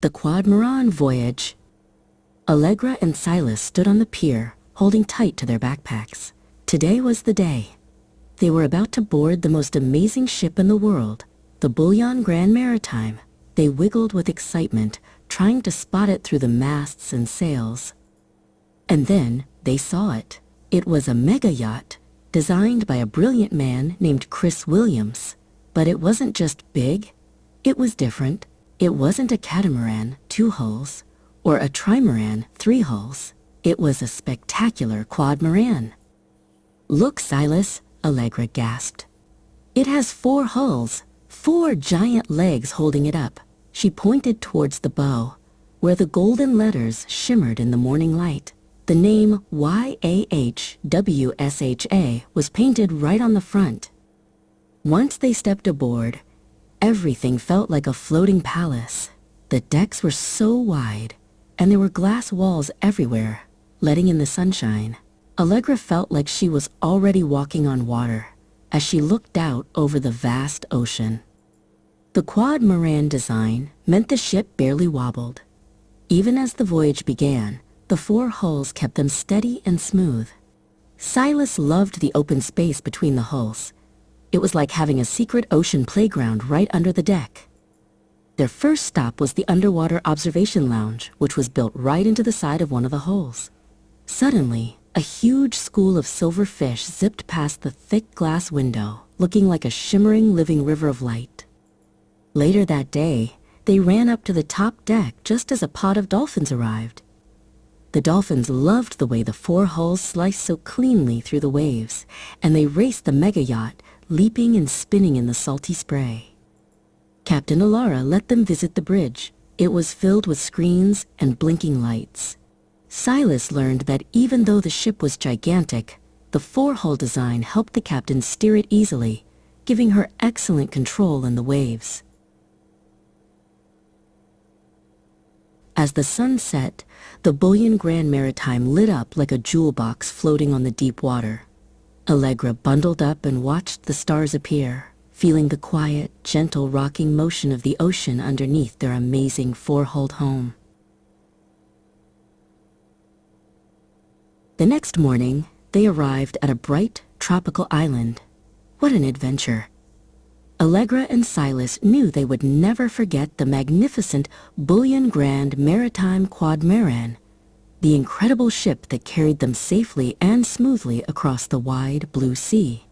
The Quad Maran Voyage. Allegra and Silas stood on the pier, holding tight to their backpacks. Today was the day. They were about to board the most amazing ship in the world, the Voyage Grand Maritime. They wiggled with excitement, trying to spot it through the masts and sails. And then they saw it. It was a mega yacht, designed by a brilliant man named Chris Williams. But it wasn't just big, it was different. It wasn't a catamaran, 2 hulls, or a trimaran, 3 hulls. It was a spectacular quad maran. "Look, Silas," Allegra gasped. "It has 4 hulls, 4 giant legs holding it up." She pointed towards the bow, where the golden letters shimmered in the morning light. The name YAHWSHA was painted right on the front. Once they stepped aboard, everything felt like a floating palace. The decks were so wide, and there were glass walls everywhere, letting in the sunshine. Allegra felt like she was already walking on water as she looked out over the vast ocean. The quad maran design meant the ship barely wobbled. Even as the voyage began, the 4 hulls kept them steady and smooth. Silas loved the open space between the hulls. It was like having a secret ocean playground right under the deck. Their first stop was the underwater observation lounge, which was built right into the side of one of the hulls. Suddenly, a huge school of silver fish zipped past the thick glass window, looking like a shimmering living river of light. Later that day, they ran up to the top deck just as a pod of dolphins arrived. The dolphins loved the way the 4 hulls sliced so cleanly through the waves, and they raced the mega yacht, leaping and spinning in the salty spray. Captain Allegra let them visit the bridge. It was filled with screens and blinking lights. Silas learned that even though the ship was gigantic, the 4-hull design helped the captain steer it easily, giving her excellent control in the waves. As the sun set, the Voyage Grand Maritime lit up like a jewel box floating on the deep water. Allegra bundled up and watched the stars appear, feeling the quiet, gentle rocking motion of the ocean underneath their amazing 4-hulled home. The next morning, they arrived at a bright, tropical island. What an adventure! Allegra and Silas knew they would never forget the magnificent Voyage Grand Maritime Quad Maran, the incredible ship that carried them safely and smoothly across the wide blue sea.